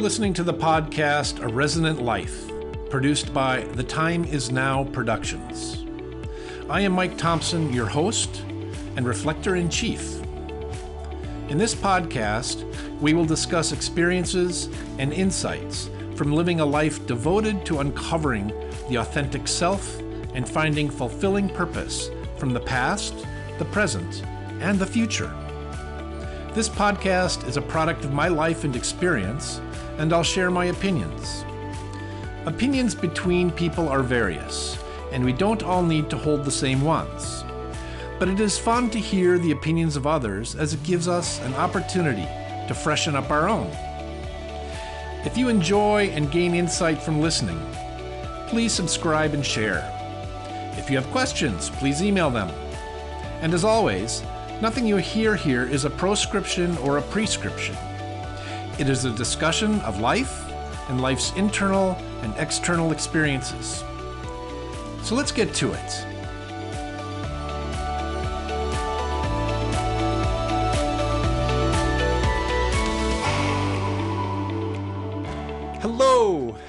listening to the podcast A Resonant Life, produced by The Time Is Now Productions. I am Mike Thompson, your host and Reflector-in-Chief. In this podcast, we will discuss experiences and insights from living a life devoted to uncovering the authentic self and finding fulfilling purpose from the past, the present, and the future. This podcast is a product of my life and experience, and I'll share my opinions. Opinions between people are various, and we don't all need to hold the same ones. But it is fun to hear the opinions of others as it gives us an opportunity to freshen up our own. If you enjoy and gain insight from listening, please subscribe and share. If you have questions, please email them. And as always, nothing you hear here is a proscription or a prescription. It is a discussion of life and life's internal and external experiences. So let's get to it.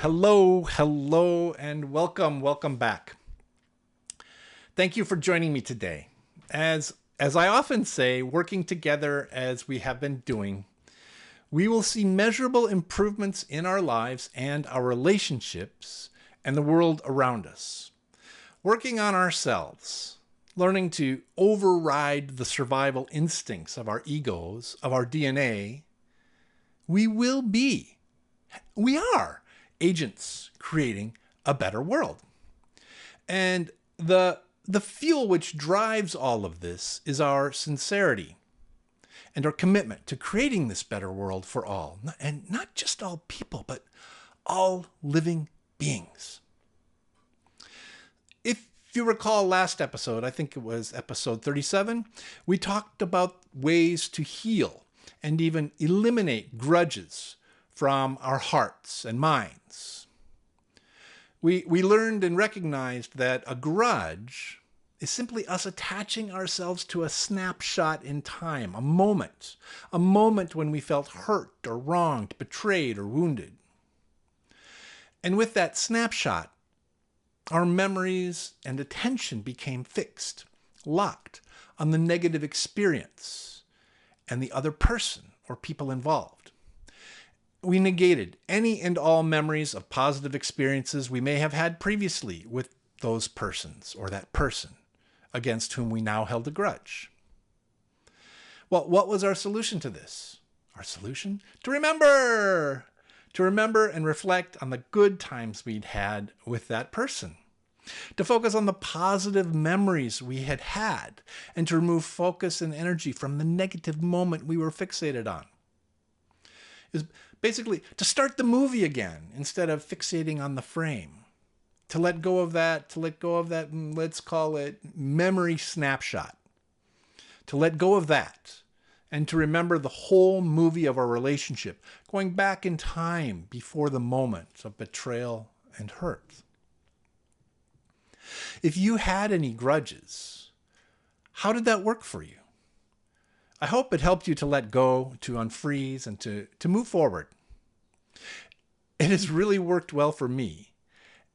Hello, and welcome back. Thank you for joining me today. As I often say, working together as we have been doing, we will see measurable improvements in our lives and our relationships and the world around us. Working on ourselves, learning to override the survival instincts of our egos, of our DNA, we are agents creating a better world. And the fuel which drives all of this is our sincerity and our commitment to creating this better world for all. And not just all people, but all living beings. If you recall last episode, I think it was episode 37, we talked about ways to heal and even eliminate grudges from our hearts and minds. We learned and recognized that a grudge is simply us attaching ourselves to a snapshot in time, a moment when we felt hurt or wronged, betrayed or wounded. And with that snapshot, our memories and attention became fixed, locked on the negative experience and the other person or people involved. We negated any and all memories of positive experiences we may have had previously with those persons or that person against whom we now held a grudge. Well, what was our solution to this? Our solution? To remember and reflect on the good times we'd had with that person. To focus on the positive memories we had had and to remove focus and energy from the negative moment we were fixated on. Is basically to start the movie again instead of fixating on the frame. To let go of that, let's call it memory snapshot. To let go of that and to remember the whole movie of our relationship, going back in time before the moment of betrayal and hurt. If you had any grudges, how did that work for you? I hope it helped you to let go, to unfreeze, and to move forward. It has really worked well for me.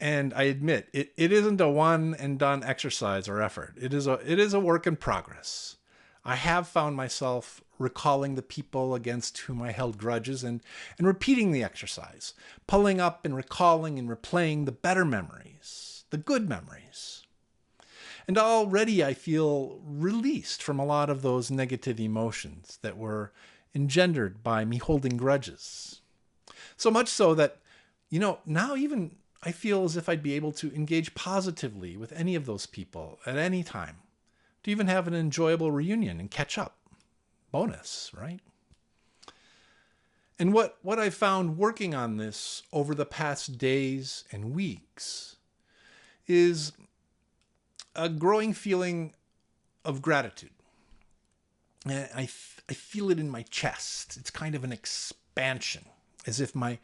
And I admit, it isn't a one and done exercise or effort. It is a work in progress. I have found myself recalling the people against whom I held grudges and repeating the exercise, pulling up and recalling and replaying the better memories, the good memories. And already I feel released from a lot of those negative emotions that were engendered by me holding grudges. So much so that, now even I feel as if I'd be able to engage positively with any of those people at any time, to even have an enjoyable reunion and catch up. Bonus, right? And what I found working on this over the past days and weeks is a growing feeling of gratitude. And I feel it in my chest. It's kind of an expansion, as if my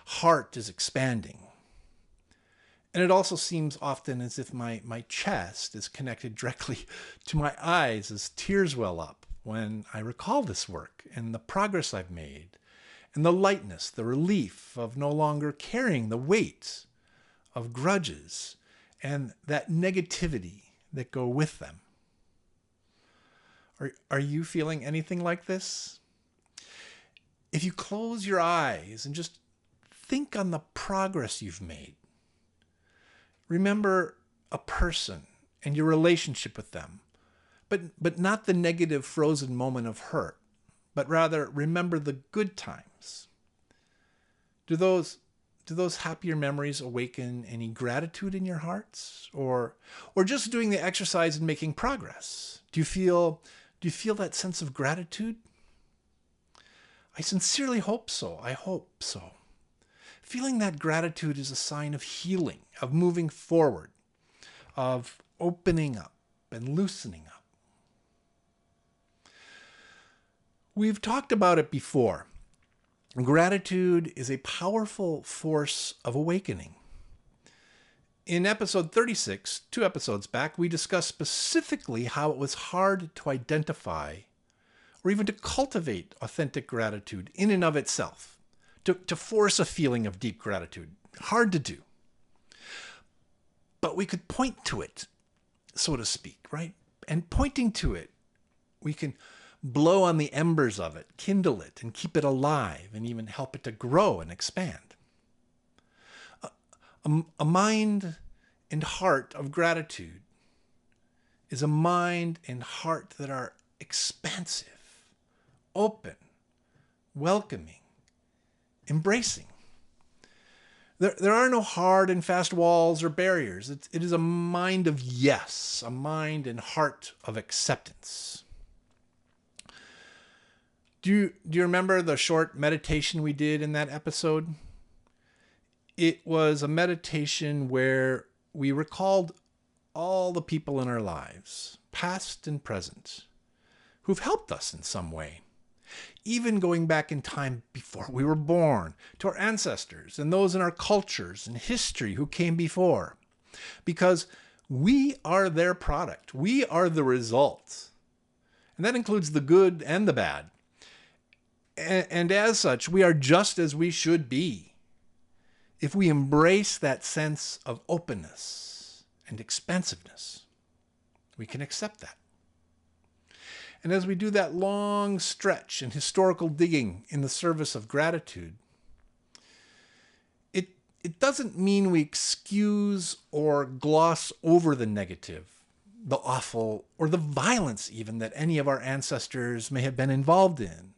heart is expanding. And it also seems often as if my chest is connected directly to my eyes as tears well up when I recall this work and the progress I've made and the lightness, the relief of no longer carrying the weight of grudges and that negativity that go with them. Are you feeling anything like this? If you close your eyes and just think on the progress you've made, remember a person and your relationship with them, but not the negative frozen moment of hurt, but rather remember the good times. Do those happier memories awaken any gratitude in your hearts, or just doing the exercise and making progress? Do you feel that sense of gratitude? I sincerely hope so. I hope so. Feeling that gratitude is a sign of healing, of moving forward, of opening up and loosening up. We've talked about it before. Gratitude is a powerful force of awakening. In episode 36, 2 episodes back, we discussed specifically how it was hard to identify or even to cultivate authentic gratitude in and of itself, to force a feeling of deep gratitude. Hard to do. But we could point to it, so to speak, right? And pointing to it, we can blow on the embers of it, kindle it, and keep it alive, and even help it to grow and expand. A mind and heart of gratitude is a mind and heart that are expansive, open, welcoming, embracing. There are no hard and fast walls or barriers. It is a mind of yes, a mind and heart of acceptance. Do you remember the short meditation we did in that episode? It was a meditation where we recalled all the people in our lives, past and present, who've helped us in some way, even going back in time before we were born, to our ancestors and those in our cultures and history who came before, because we are their product. We are the result. And that includes the good and the bad. And as such, we are just as we should be if we embrace that sense of openness and expansiveness. We can accept that. And as we do that long stretch and historical digging in the service of gratitude, it doesn't mean we excuse or gloss over the negative, the awful, or the violence even that any of our ancestors may have been involved in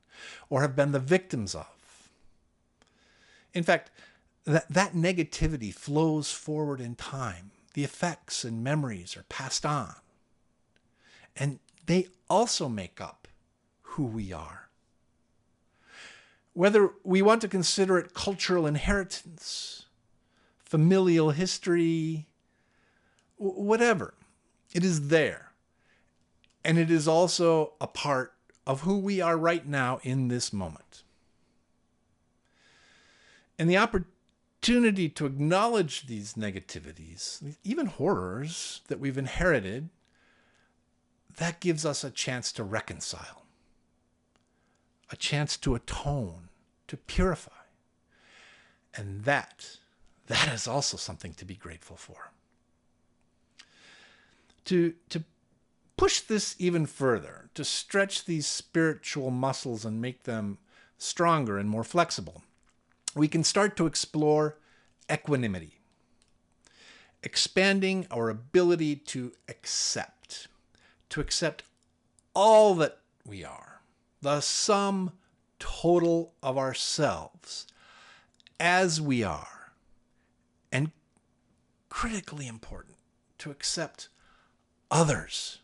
or have been the victims of. In fact, that negativity flows forward in time. The effects and memories are passed on. And they also make up who we are. Whether we want to consider it cultural inheritance, familial history, whatever, it is there. And it is also a part of who we are right now in this moment. And the opportunity to acknowledge these negativities, even horrors that we've inherited, that gives us a chance to reconcile, a chance to atone, to purify. And that is also something to be grateful for. To push this even further, to stretch these spiritual muscles and make them stronger and more flexible, we can start to explore equanimity, expanding our ability to accept all that we are, the sum total of ourselves as we are, and critically important, to accept others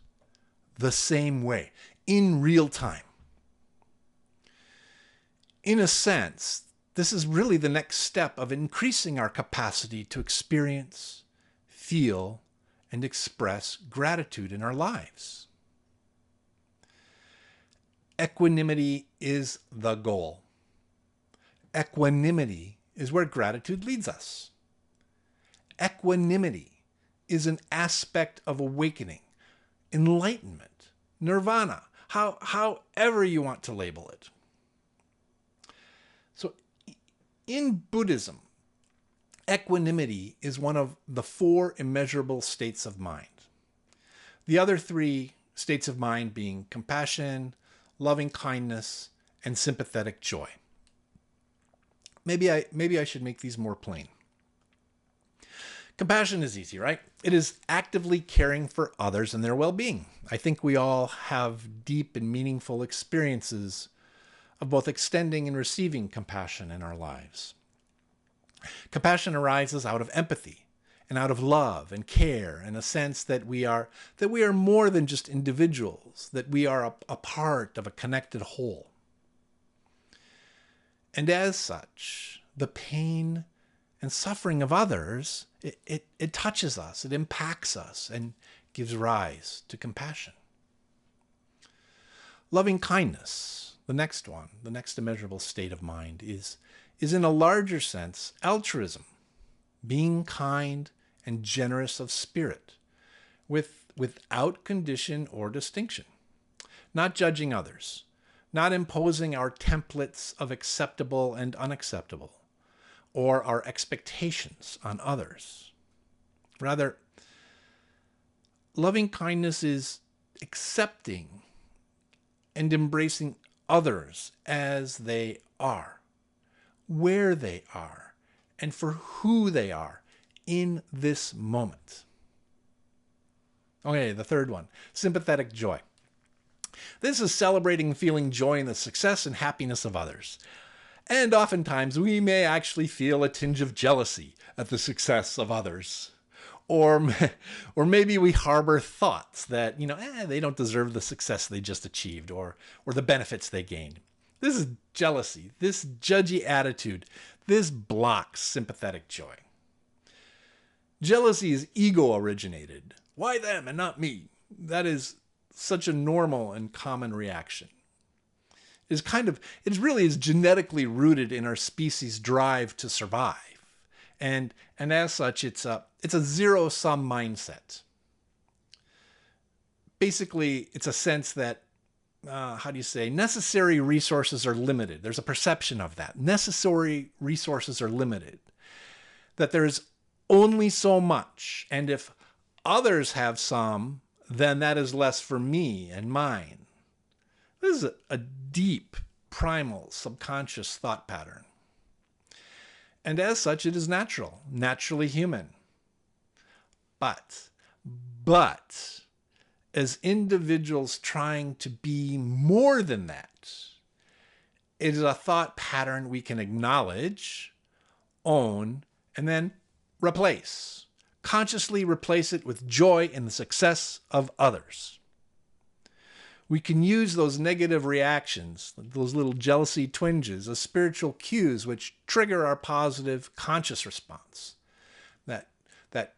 the same way in real time. In a sense, this is really the next step of increasing our capacity to experience, feel, and express gratitude in our lives. Equanimity is the goal. Equanimity is where gratitude leads us. Equanimity is an aspect of awakening, enlightenment, nirvana, however you want to label it. So In Buddhism, equanimity is one of the 4 immeasurable states of mind. The other 3 states of mind being compassion, loving kindness, and sympathetic joy. Maybe I should make these more plain. Compassion is easy, right? It is actively caring for others and their well-being. I think we all have deep and meaningful experiences of both extending and receiving compassion in our lives. Compassion arises out of empathy and out of love and care and a sense that we are more than just individuals, that we are a part of a connected whole. And as such, the pain and suffering of others, it touches us, it impacts us, and gives rise to compassion. Loving kindness, the next one, the next immeasurable state of mind, is in a larger sense altruism, being kind and generous of spirit, without condition or distinction, not judging others, not imposing our templates of acceptable and unacceptable, or our expectations on others. Rather, loving kindness is accepting and embracing others as they are, where they are, and for who they are in this moment. Okay, the third one, sympathetic joy. This is celebrating and feeling joy in the success and happiness of others. And oftentimes we may actually feel a tinge of jealousy at the success of others. Or maybe we harbor thoughts that, they don't deserve the success they just achieved or the benefits they gained. This is jealousy, this judgy attitude. This blocks sympathetic joy. Jealousy is ego originated. Why them and not me? That is such a normal and common reaction. It really is genetically rooted in our species' drive to survive. And as such, it's a zero-sum mindset. Basically, it's a sense that, necessary resources are limited. There's a perception of that. Necessary resources are limited. That there's only so much. And if others have some, then that is less for me and mine. This is a deep, primal, subconscious thought pattern. And as such, it is natural, naturally human. But, as individuals trying to be more than that, it is a thought pattern we can acknowledge, own, and then replace. Consciously replace it with joy in the success of others. We can use those negative reactions, those little jealousy twinges, as spiritual cues which trigger our positive conscious response. That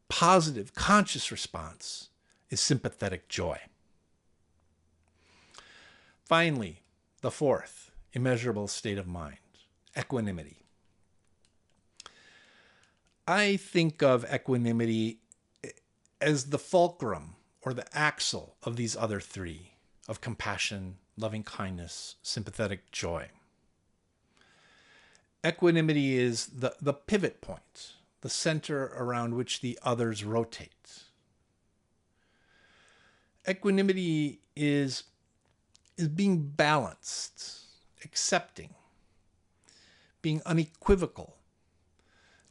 positive conscious response is sympathetic joy. Finally, the fourth immeasurable state of mind, equanimity. I think of equanimity as the fulcrum or the axle of these other 3, of compassion, loving kindness, sympathetic joy. Equanimity is the pivot point, the center around which the others rotate. Equanimity is being balanced, accepting, being unequivocal,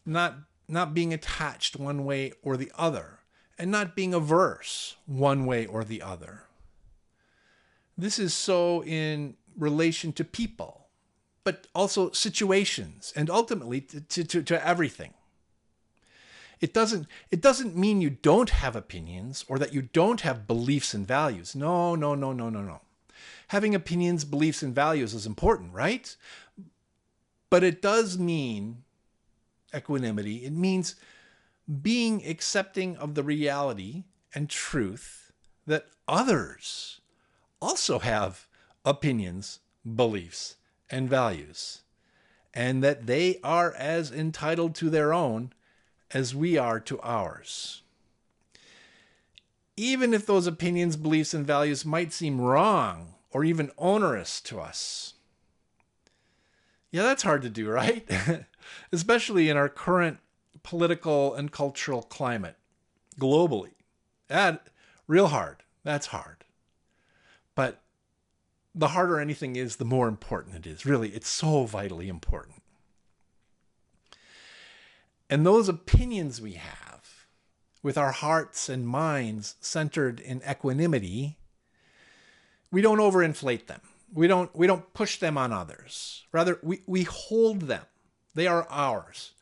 not being attached one way or the other, and not being averse one way or the other. This is so in relation to people, but also situations, and ultimately to everything. It doesn't mean you don't have opinions or that you don't have beliefs and values. No. Having opinions, beliefs, and values is important, right? But it does mean equanimity. It means being accepting of the reality and truth that others also have opinions, beliefs, and values, and that they are as entitled to their own as we are to ours. Even if those opinions, beliefs, and values might seem wrong or even onerous to us. Yeah, that's hard to do, right? Especially in our current political and cultural climate globally. That real hard. That's hard. But the harder anything is, the more important it is. Really, it's so vitally important. And those opinions we have, with our hearts and minds centered in equanimity, we don't overinflate them. We don't push them on others. Rather, we hold them. They are ours.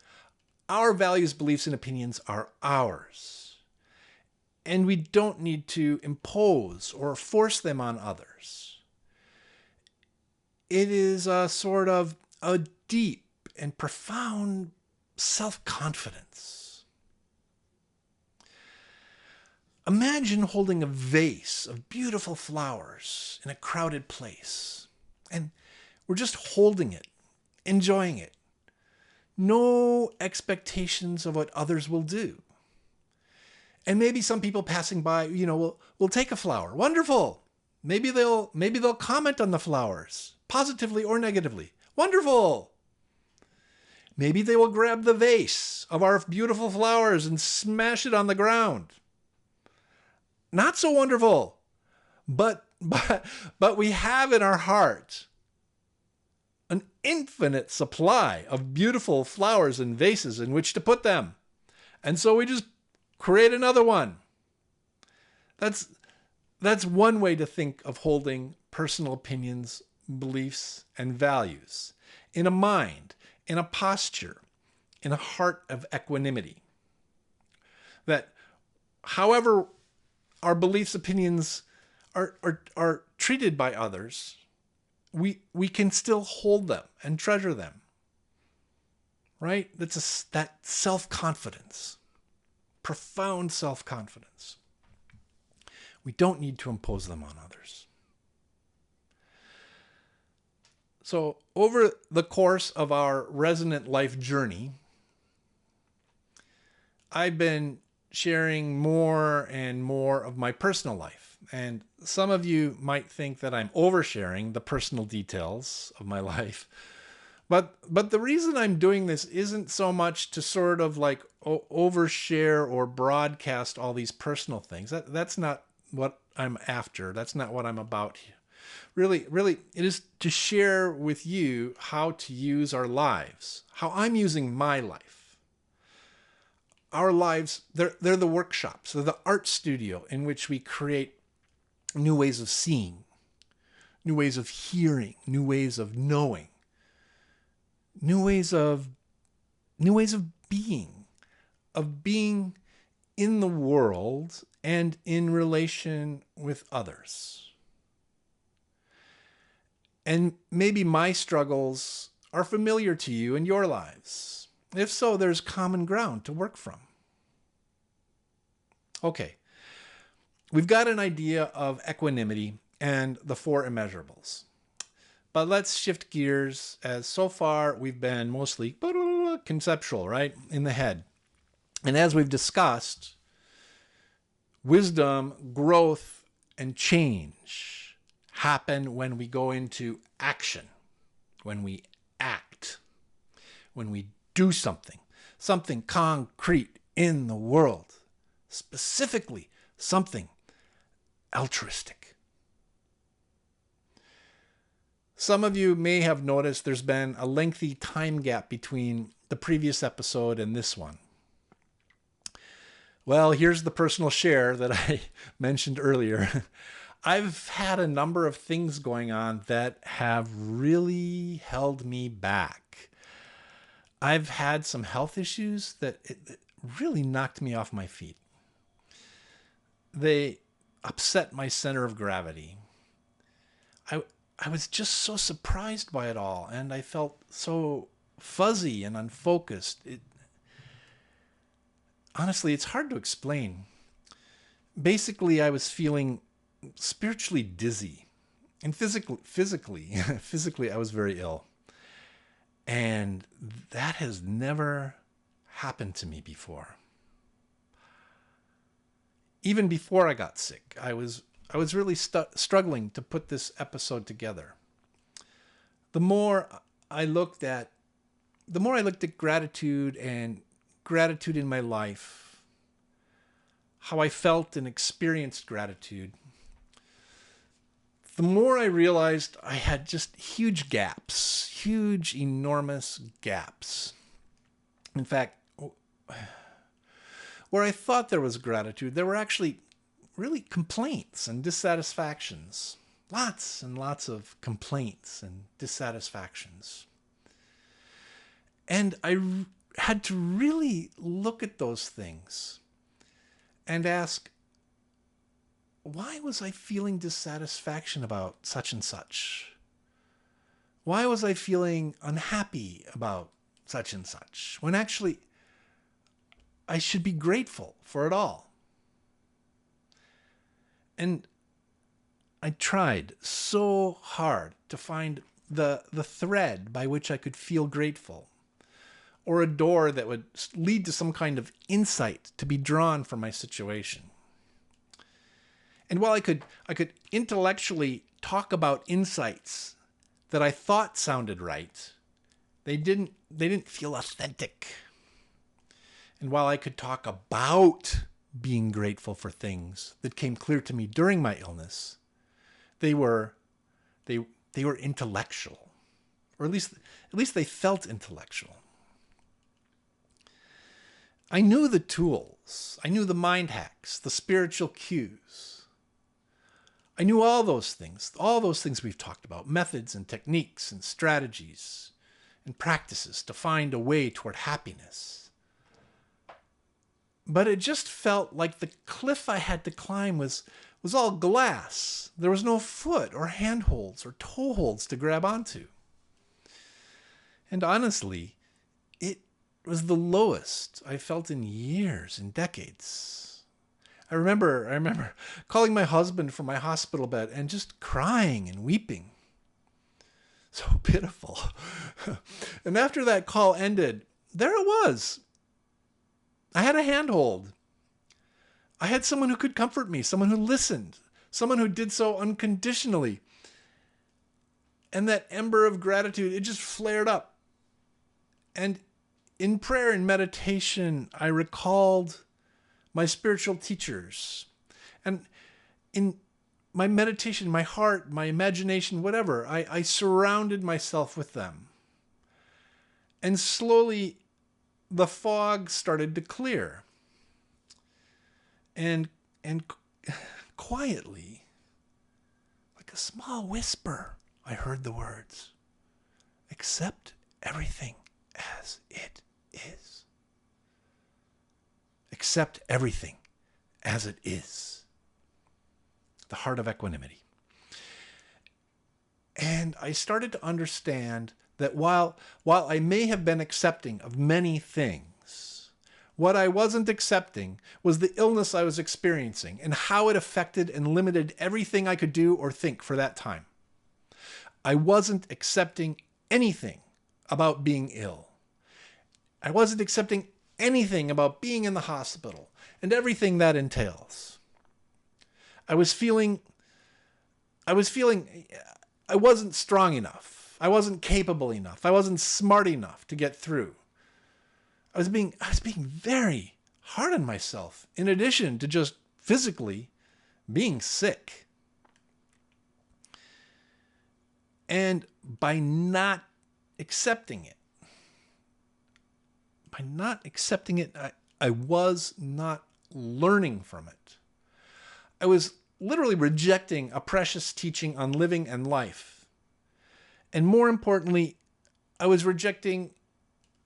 Our values, beliefs, and opinions are ours. And we don't need to impose or force them on others. It is a sort of a deep and profound self-confidence. Imagine holding a vase of beautiful flowers in a crowded place, and we're just holding it, enjoying it. No expectations of what others will do. And maybe some people passing by, will take a flower. Wonderful. Maybe they'll comment on the flowers, positively or negatively. Wonderful. Maybe they will grab the vase of our beautiful flowers and smash it on the ground. Not so wonderful. But we have in our heart an infinite supply of beautiful flowers and vases in which to put them. And so we just create another one. That's one way to think of holding personal opinions, beliefs, and values in a mind, in a posture, in a heart of equanimity. That however our beliefs, opinions are treated by others, we can still hold them and treasure them. Right? That's that self-confidence, profound self-confidence. We don't need to impose them on others. So over the course of our Resonant Life journey, I've been sharing more and more of my personal life. And some of you might think that I'm oversharing the personal details of my life. But the reason I'm doing this isn't so much to sort of like overshare or broadcast all these personal things. That's not what I'm after. That's not what I'm about. Really, it is to share with you how to use our lives, how I'm using my life. Our lives, they're the workshops, they're the art studio in which we create new ways of seeing, new ways of hearing, new ways of knowing, new ways of being in the world and in relation with others. And maybe my struggles are familiar to you in your lives. If so, there's common ground to work from. Okay, we've got an idea of equanimity and the four immeasurables. But let's shift gears, as so far we've been mostly conceptual, right? In the head. And as we've discussed, wisdom, growth, and change happen when we go into action, when we act, when we do something concrete in the world, specifically something altruistic. Some of you may have noticed there's been a lengthy time gap between the previous episode and this one. Well, here's the personal share that I mentioned earlier. I've had a number of things going on that have really held me back. I've had some health issues that it really knocked me off my feet. They upset my center of gravity. I was just so surprised by it all, and I felt so fuzzy and unfocused. Honestly, it's hard to explain. Basically, I was feeling spiritually dizzy, and physically, I was very ill. And that has never happened to me before. Even before I got sick, I was really struggling to put this episode together. The more the more I looked at gratitude and gratitude in my life, how I felt and experienced gratitude, the more I realized I had just huge gaps, huge, enormous gaps. In fact, where I thought there was gratitude, there were actually really complaints and dissatisfactions. Lots and lots of complaints and dissatisfactions. And I had to really look at those things and ask, why was I feeling dissatisfaction about such and such? Why was I feeling unhappy about such and such? When actually, I should be grateful for it all. And I tried so hard to find the thread by which I could feel grateful, or a door that would lead to some kind of insight to be drawn from my situation. And while I could intellectually talk about insights that I thought sounded right, they didn't feel authentic. And while I could talk about being grateful for things that came clear to me during my illness, they were intellectual, or at least they felt intellectual. I knew the tools. I knew the mind hacks, the spiritual cues. I knew all those things we've talked about, methods and techniques and strategies and practices to find a way toward happiness. But it just felt like the cliff I had to climb was all glass. There was no foot or handholds or toeholds to grab onto. And honestly, it was the lowest I felt in years, in decades. I remember calling my husband from my hospital bed and just crying and weeping. So pitiful. And after that call ended, there it was. I had a handhold. I had someone who could comfort me, someone who listened, someone who did so unconditionally. And that ember of gratitude, it just flared up. And in prayer and meditation, I recalled my spiritual teachers. And in my meditation, my heart, my imagination, whatever, I surrounded myself with them. And slowly, the fog started to clear. And quietly, like a small whisper, I heard the words, accept everything as it is. Accept everything as it is. The heart of equanimity. And I started to understand that while I may have been accepting of many things, what I wasn't accepting was the illness I was experiencing and how it affected and limited everything I could do or think for that time. I wasn't accepting anything about being ill. I wasn't accepting anything about being in the hospital and everything that entails. I was feeling I wasn't strong enough. I wasn't capable enough. I wasn't smart enough to get through. I was being very hard on myself, in addition to just physically being sick. And by not accepting it, I was not learning from it. I was literally rejecting a precious teaching on living and life. And more importantly, I was rejecting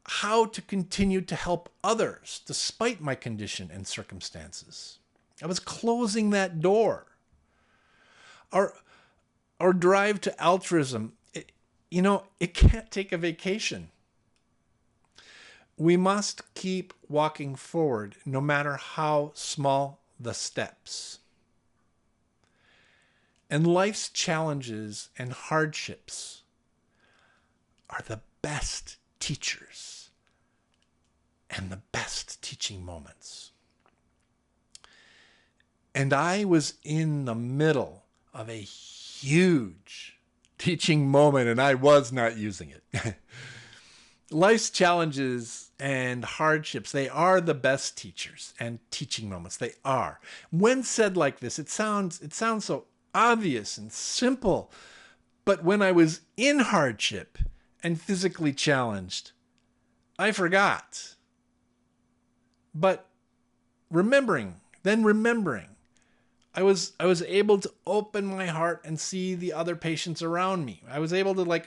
how to continue to help others despite my condition and circumstances. I was closing that door. Our drive to altruism, it can't take a vacation. We must keep walking forward no matter how small the steps. And life's challenges and hardships are the best teachers and the best teaching moments. And I was in the middle of a huge teaching moment, and I was not using it. Life's challenges and hardships, they are the best teachers and teaching moments. They are. When said like this, it sounds so obvious and simple. But when I was in hardship and physically challenged, I forgot. But remembering, I was able to open my heart and see the other patients around me. I was able to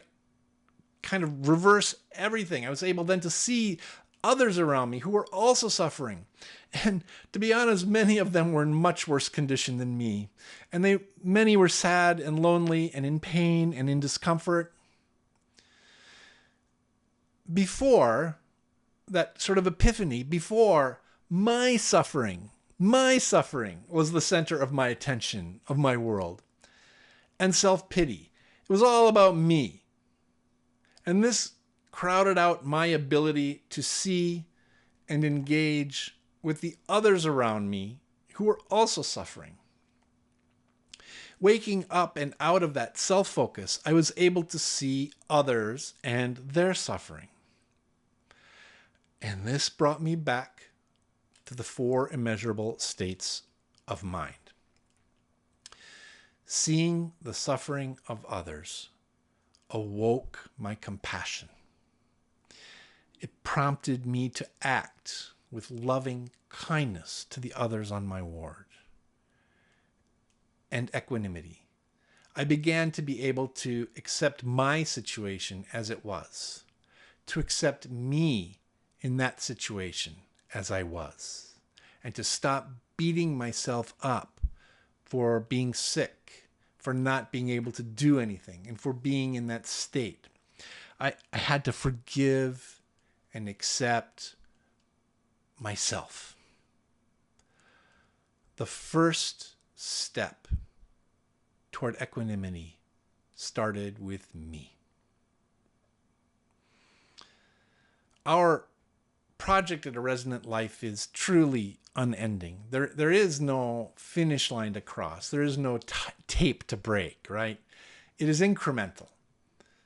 kind of reverse everything. I was able then to see others around me who were also suffering. And to be honest, many of them were in much worse condition than me. And many were sad and lonely and in pain and in discomfort. Before that sort of epiphany, before my suffering was the center of my attention, of my world. And self-pity. It was all about me. And this crowded out my ability to see and engage with the others around me who were also suffering. Waking up and out of that self-focus, I was able to see others and their suffering. And this brought me back to the 4 immeasurable states of mind. Seeing the suffering of others awoke my compassion. It prompted me to act with loving kindness to the others on my ward. And equanimity. I began to be able to accept my situation as it was, to accept me in that situation as I was, and to stop beating myself up for being sick, for not being able to do anything, and for being in that state. I had to forgive and accept myself. The first step toward equanimity started with me. Our project at A Resonant Life is truly unending. There is no finish line to cross. There is no tape to break, right? It is incremental,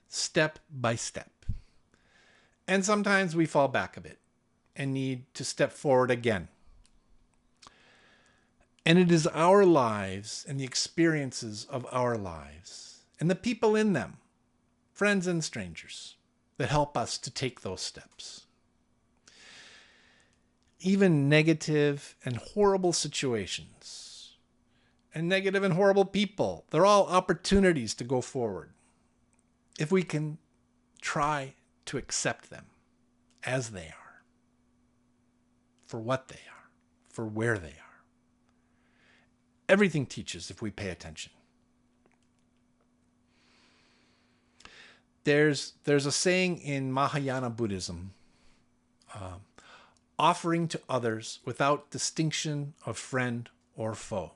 step by step. And sometimes we fall back a bit and need to step forward again. And it is our lives and the experiences of our lives and the people in them, friends and strangers, that help us to take those steps. Even negative and horrible situations and negative and horrible people, they're all opportunities to go forward. If we can try to accept them as they are, for what they are, for where they are. Everything teaches if we pay attention. There's a saying in Mahayana Buddhism, offering to others without distinction of friend or foe.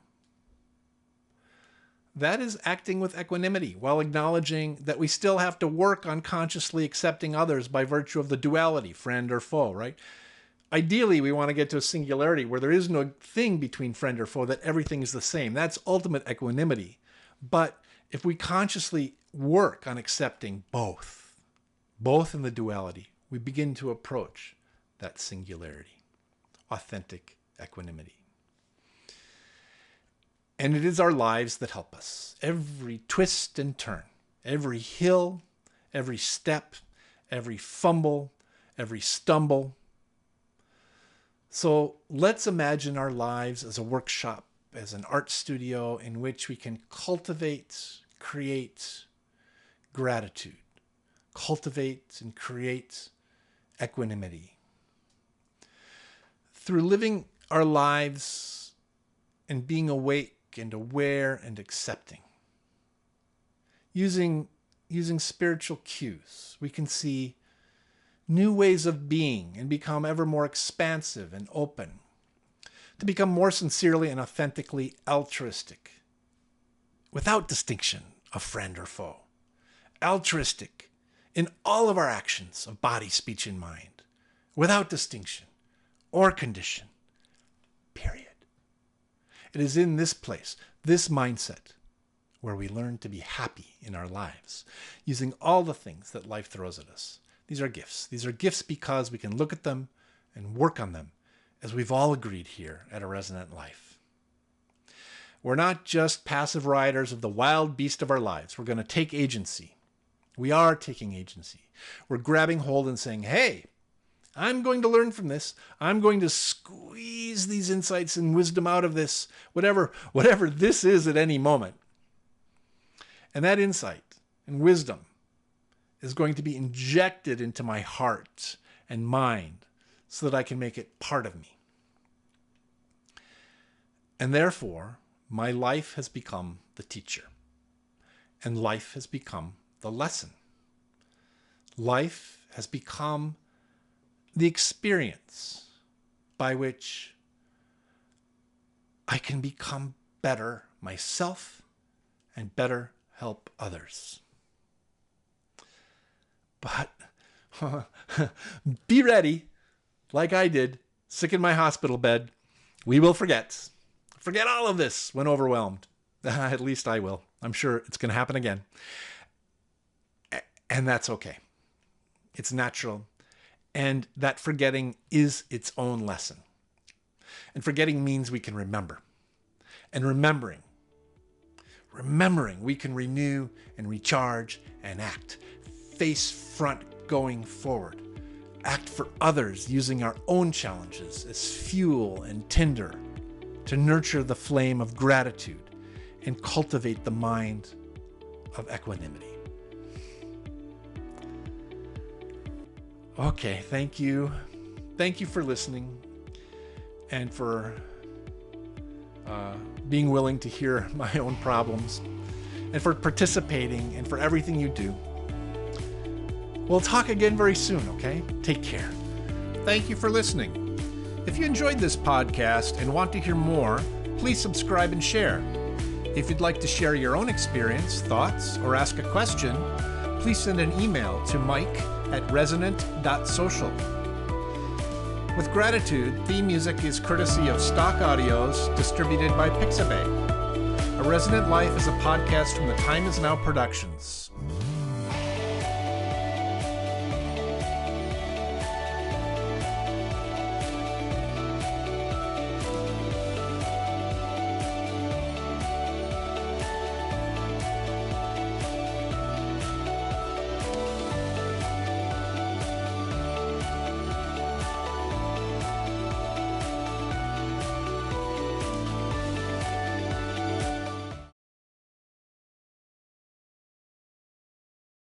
That is acting with equanimity while acknowledging that we still have to work on consciously accepting others by virtue of the duality, friend or foe, right? Ideally, we want to get to a singularity where there is no thing between friend or foe, that everything is the same. That's ultimate equanimity. But if we consciously work on accepting both in the duality, we begin to approach that singularity, authentic equanimity. And it is our lives that help us. Every twist and turn, every hill, every step, every fumble, every stumble. So let's imagine our lives as a workshop, as an art studio in which we can cultivate, create gratitude, cultivate and create equanimity. Through living our lives and being awake and aware and accepting, using spiritual cues, we can see new ways of being and become ever more expansive and open, to become more sincerely and authentically altruistic, without distinction of friend or foe. Altruistic in all of our actions of body, speech, and mind, without distinction or condition, period. It is in this place, this mindset, where we learn to be happy in our lives, using all the things that life throws at us. These are gifts. These are gifts because we can look at them and work on them, as we've all agreed here at A Resonant Life. We're not just passive riders of the wild beast of our lives. We're going to take agency. We are taking agency. We're grabbing hold and saying, hey, I'm going to learn from this. I'm going to squeeze these insights and wisdom out of this, whatever this is at any moment. And that insight and wisdom is going to be injected into my heart and mind so that I can make it part of me. And therefore, my life has become the teacher, and life has become the lesson. Life has become the experience by which I can become better myself and better help others. But be ready, like I did, sick in my hospital bed. We will forget. Forget all of this when overwhelmed. At least I will. I'm sure it's going to happen again. And that's okay. It's natural. And that forgetting is its own lesson. And forgetting means we can remember. And remembering, we can renew and recharge and act. Face front going forward. Act for others using our own challenges as fuel and tinder to nurture the flame of gratitude and cultivate the mind of equanimity. Okay, thank you. Thank you for listening and for being willing to hear my own problems and for participating and for everything you do. We'll talk again very soon, okay? Take care. Thank you for listening. If you enjoyed this podcast and want to hear more, please subscribe and share. If you'd like to share your own experience, thoughts, or ask a question, please send an email to mike@resonant.social. With gratitude, theme music is courtesy of Stock Audios, distributed by Pixabay. A Resonant Life is a podcast from the Time Is Now Productions.